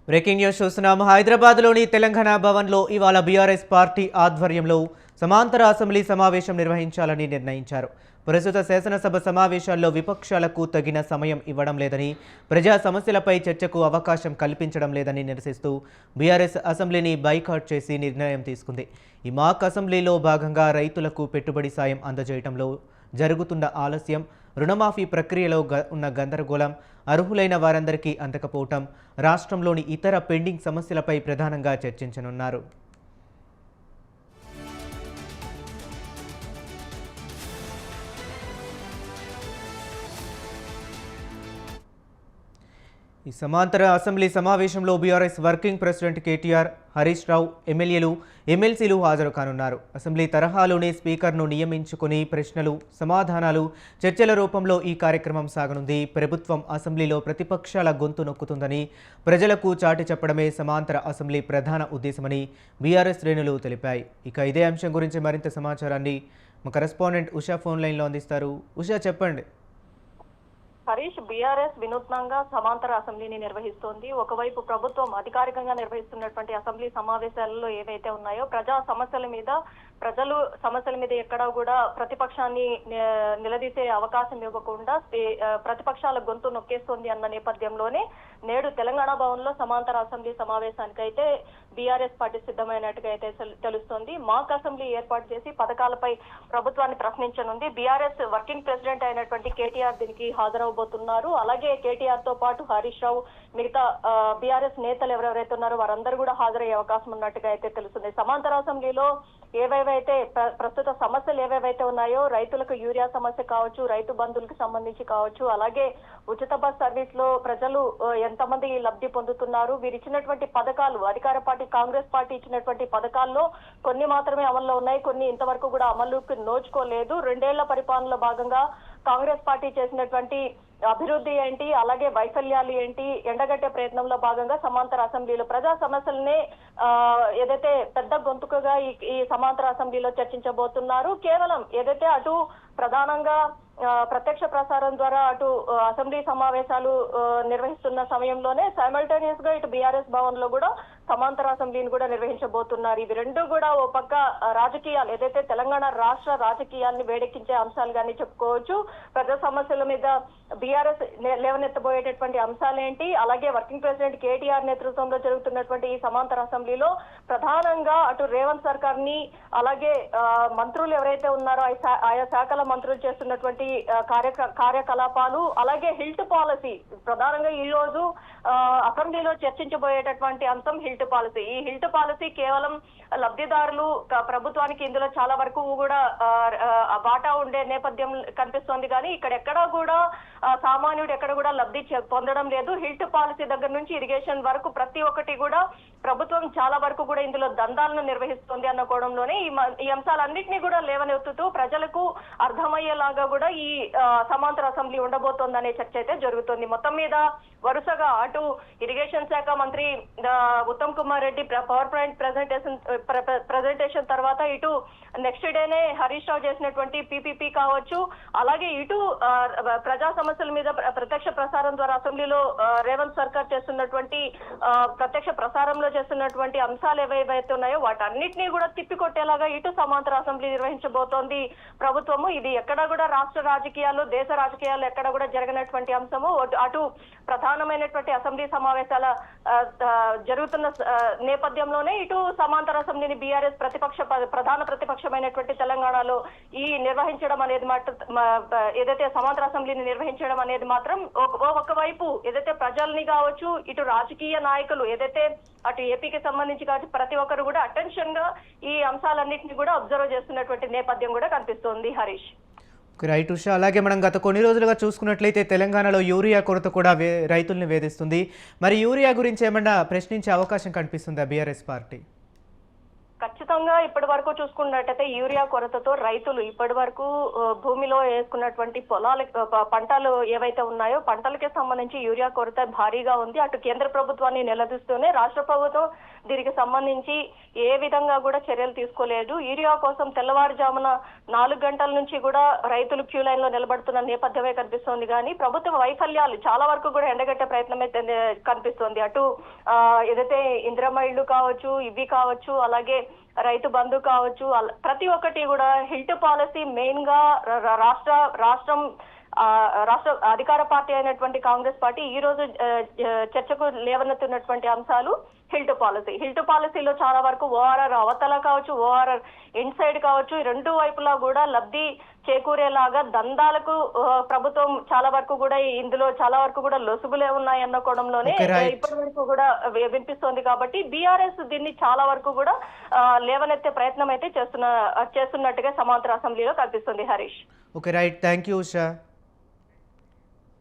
Breaking news చూస్తున్నాం. హైదరాబాద్లోని తెలంగాణ భవన్లో ఇవాళ బీఆర్ఎస్ పార్టీ ఆధ్వర్యంలో సమాంతర అసెంబ్లీ సమావేశం నిర్వహించాలని నిర్ణయించారు. ప్రస్తుత శాసనసభ సమావేశాల్లో విపక్షాలకు తగిన సమయం ఇవ్వడం లేదని, ప్రజా సమస్యలపై చర్చకు అవకాశం కల్పించడం లేదని నిరసిస్తూ బీఆర్ఎస్ అసెంబ్లీని బైకాట్ చేసి నిర్ణయం తీసుకుంది. ఈ మాక్ అసెంబ్లీలో భాగంగా రైతులకు పెట్టుబడి సాయం అందజేయడంలో జరుగుతున్న ఆలస్యం, రుణమాఫీ ప్రక్రియలో ఉన్న గందరగోళం, అర్హులైన వారందరికీ అందకపోవటం, రాష్ట్రంలోని ఇతర పెండింగ్ సమస్యలపై ప్రధానంగా చర్చించనున్నారు. ఈ సమాంతర అసెంబ్లీ సమావేశంలో BRS working president KTR, Harish Rao, ఎమ్మెల్యేలు, ఎమ్మెల్సీలు హాజరు కానున్నారు. అసెంబ్లీ తరహాలోనే స్పీకర్ను నియమించుకుని ప్రశ్నలు, సమాధానాలు, చర్చల రూపంలో ఈ కార్యక్రమం సాగనుంది. ప్రభుత్వం అసెంబ్లీలో ప్రతిపక్షాల గొంతు నొక్కుతుందని ప్రజలకు చాటి చెప్పడమే సమాంతర అసెంబ్లీ ప్రధాన ఉద్దేశమని బీఆర్ఎస్ శ్రేణులు తెలిపాయి. ఇక ఇదే అంశం గురించి మరింత సమాచారాన్ని మా కరెస్పాండెంట్ ఉషా ఫోన్ లైన్లో అందిస్తారు. ఉషా, చెప్పండి. హరీష్, బీఆర్ఎస్ వినూత్నంగా సమాంతర అసెంబ్లీని నిర్వహిస్తోంది. ఒకవైపు ప్రభుత్వం అధికారికంగా నిర్వహిస్తున్నటువంటి అసెంబ్లీ సమావేశాలలో ఏవైతే ఉన్నాయో ప్రజలు సమస్యల మీద ఎక్కడా కూడా ప్రతిపక్షాన్ని నిలదీసే అవకాశం ఇవ్వకుండా ప్రతిపక్షాల గొంతు నొక్కేస్తోంది అన్న నేపథ్యంలోనే నేడు తెలంగాణ భవన్లో సమాంతర అసెంబ్లీ సమావేశానికైతే బీఆర్ఎస్ పార్టీ సిద్ధమైనట్టుగా అయితే తెలుస్తోంది. మాక్ అసెంబ్లీ ఏర్పాటు చేసి పథకాలపై ప్రభుత్వాన్ని ప్రశ్నించనుంది. బీఆర్ఎస్ వర్కింగ్ ప్రెసిడెంట్ అయినటువంటి కేటీఆర్ దీనికి హాజరవబోతున్నారు. అలాగే కేటీఆర్ తో పాటు హరీష్ రావు, మిగతా బీఆర్ఎస్ నేతలు ఎవరెవరైతే ఉన్నారో వారందరూ కూడా హాజరయ్యే అవకాశం ఉన్నట్టుగా అయితే తెలుస్తుంది. సమాంతర అసెంబ్లీలో ఏవేవైతే ప్రస్తుత సమస్యలు ఏవేవైతే ఉన్నాయో, రైతులకు యూరియా సమస్య కావచ్చు, రైతు బంధువులకు సంబంధించి కావచ్చు, అలాగే ఉచిత బస్ సర్వీస్ లో ప్రజలు ఎంతమంది లబ్ధి పొందుతున్నారు, వీరు ఇచ్చినటువంటి పథకాలు, అధికార పార్టీ కాంగ్రెస్ పార్టీ ఇచ్చినటువంటి పథకాల్లో కొన్ని మాత్రమే అమల్లో ఉన్నాయి, కొన్ని ఇంతవరకు కూడా అమలుకి నోచుకోలేదు. 2 ఏళ్ల పరిపాలనలో భాగంగా కాంగ్రెస్ పార్టీ చేసినటువంటి అభివృద్ధి ఏంటి, అలాగే వైఫల్యాలు ఏంటి, ఎండగట్టే ప్రయత్నంలో భాగంగా సమాంతర అసెంబ్లీలో ప్రజా సమస్యలనే ఏదైతే పెద్ద గొంతుకగా ఈ సమాంతర అసెంబ్లీలో చర్చించబోతున్నారు. కేవలం ఏదైతే అటు ప్రధానంగా ప్రత్యక్ష ప్రసారం ద్వారా అటు అసెంబ్లీ సమావేశాలు నిర్వహిస్తున్న సమయంలోనే సైమల్టేనియస్ గా ఇటు బీఆర్ఎస్ భవన్ లో కూడా సమాంతర అసెంబ్లీని కూడా నిర్వహించబోతున్నారు. ఇవి రెండు కూడా ఓ పక్క రాజకీయాలు, ఏదైతే తెలంగాణ రాష్ట్ర రాజకీయాన్ని వేడెక్కించే అంశాలు కానీ చెప్పుకోవచ్చు. ప్రజా సమస్యల మీద బీఆర్ఎస్ లేవనెత్తబోయేటటువంటి అంశాలేంటి, అలాగే వర్కింగ్ ప్రెసిడెంట్ కేటీఆర్ నేతృత్వంలో జరుగుతున్నటువంటి ఈ సమాంతర అసెంబ్లీలో ప్రధానంగా అటు రేవంత్ సర్కార్ ని, అలాగే మంత్రులు ఎవరైతే ఉన్నారో ఆయా శాఖల మంత్రులు చేస్తున్నటువంటి కార్యకలాపాలు, అలాగే హిల్ట్ పాలసీ, ప్రధానంగా ఈ రోజు అసెంబ్లీలో చర్చించబోయేటటువంటి అంశం హిల్ట్ పాలసీ. ఈ హిల్ట్ పాలసీ కేవలం లబ్ధిదారులు, ప్రభుత్వానికి ఇందులో చాలా వరకు కూడా వాటా ఉండే నేపథ్యం కనిపిస్తోంది. కానీ ఇక్కడెక్కడా కూడా సామాన్యుడు ఎక్కడ కూడా లబ్ధి పొందడం లేదు. హిల్ట్ పాలసీ దగ్గర నుంచి ఇరిగేషన్ వరకు ప్రతి ఒక్కటి కూడా ప్రభుత్వం చాలా వరకు కూడా ఇందులో దందాలను నిర్వహిస్తోంది అన్న కోణంలోనే ఈ అంశాలన్నింటినీ కూడా లేవనెత్తుతూ ప్రజలకు అర్థమయ్యేలాగా కూడా ఈ సమాంతర అసెంబ్లీ ఉండబోతోందనే చర్చ అయితే జరుగుతోంది. మొత్తం మీద వరుసగా అటు ఇరిగేషన్ శాఖ మంత్రి Uttam Kumar Reddy power point presentation తర్వాత ఇటు నెక్స్ట్ డేనే హరీష్ రావు చేసినటువంటి పీపీపీ కావచ్చు, అలాగే ఇటు ప్రజా సమస్యల మీద ప్రత్యక్ష ప్రసారం ద్వారా అసెంబ్లీలో రేవంత్ సర్కార్ చేస్తున్నటువంటి ప్రత్యక్ష ప్రసారంలో చేస్తున్నటువంటి అంశాలు ఏవైతే ఉన్నాయో వాటన్నిటినీ కూడా తిప్పికొట్టేలాగా ఇటు సమాంతర అసెంబ్లీ నిర్వహించబోతోంది ప్రభుత్వము. ఇది ఎక్కడా కూడా రాష్ట్ర రాజకీయాలు, దేశ రాజకీయాలు ఎక్కడ కూడా జరగనటువంటి అంశము. అటు ప్రధానమైనటువంటి అసెంబ్లీ సమావేశాల జరుగుతున్న నేపథ్యంలోనే ఇటు సమాంతర అసెంబ్లీని బీఆర్ఎస్ ప్రధాన ప్రతిపక్షమైనటువంటి తెలంగాణలో ఈ నిర్వహించడం అనేది ఏదైతే సమాంతర అసెంబ్లీని నిర్వహించడం అనేది మాత్రం ఒకవైపు ఏదైతే ప్రజల్ని కావచ్చు, ఇటు రాజకీయ నాయకులు ఏదైతే అటు ఏపీకి సంబంధించి కావచ్చు ప్రతి ఒక్కరు కూడా అటెన్షన్ గా ఈ అంశాలన్నింటినీ కూడా అబ్జర్వ్ చేస్తున్నటువంటి నేపథ్యం కూడా కనిపిస్తోంది. హరీష్, రైట్ ఉషా. అలాగే మనం గత కొన్ని రోజులుగా చూసుకున్నట్లయితే తెలంగాణలో యూరియా కొరత కూడా రైతుల్ని వేధిస్తుంది. మరి యూరియా గురించి ఏమన్నా ప్రశ్నించే అవకాశం కనిపిస్తుందా బీఆర్ఎస్ పార్టీ? ఖచ్చితంగా ముఖ్యంగా ఇప్పటి వరకు చూసుకున్నట్టయితే యూరియా కొరతతో రైతులు ఇప్పటి వరకు భూమిలో వేసుకున్నటువంటి పొలాల పంటలు ఏవైతే ఉన్నాయో పంటలకి సంబంధించి యూరియా కొరత భారీగా ఉంది. అటు కేంద్ర ప్రభుత్వాన్ని నిలదీస్తూనే రాష్ట్ర ప్రభుత్వం దీనికి సంబంధించి ఏ విధంగా కూడా చర్యలు తీసుకోలేదు. యూరియా కోసం తెల్లవారుజామున 4 గంటల నుంచి కూడా రైతులు క్యూ లైన్ లో నిలబడుతున్న నేపథ్యమే కనిపిస్తోంది. కానీ ప్రభుత్వ వైఫల్యాలు చాలా వరకు కూడా ఎండగట్టే ప్రయత్నమే కనిపిస్తోంది. అటు ఏదైతే ఇందిరమ్మ ఇళ్లు కావచ్చు, ఇవి కావచ్చు, అలాగే రైతు బంధు కావచ్చు, ప్రతి ఒక్కటి కూడా హిల్ట్ పాలసీ మెయిన్ గా రాష్ట్రం అధికార పార్టీ అయినటువంటి కాంగ్రెస్ పార్టీ ఈ రోజు చర్చకు లేవనెత్తున్నటువంటి అంశాలు హిల్ట్ పాలసీలో చాలా వరకు ఓఆర్ఆర్ అవతల కావచ్చు, ఓఆర్ఆర్ ఇన్సైడ్ కావచ్చు, రెండు వైపులా కూడా లబ్ధి చేకూరేలాగా దందాలకు ప్రభుత్వం చాలా వరకు కూడా ఇందులో చాలా వరకు కూడా లొసుగులే ఉన్నాయన్న కోణంలోనే ఇప్పటి వరకు కూడా వినిపిస్తోంది. కాబట్టి బీఆర్ఎస్ దీన్ని చాలా వరకు కూడా లేవనెత్తే ప్రయత్నం అయితే చేస్తున్నట్టుగా సమాంతర అసెంబ్లీలో కనిపిస్తుంది. Harish. Okay right, thank you Usha.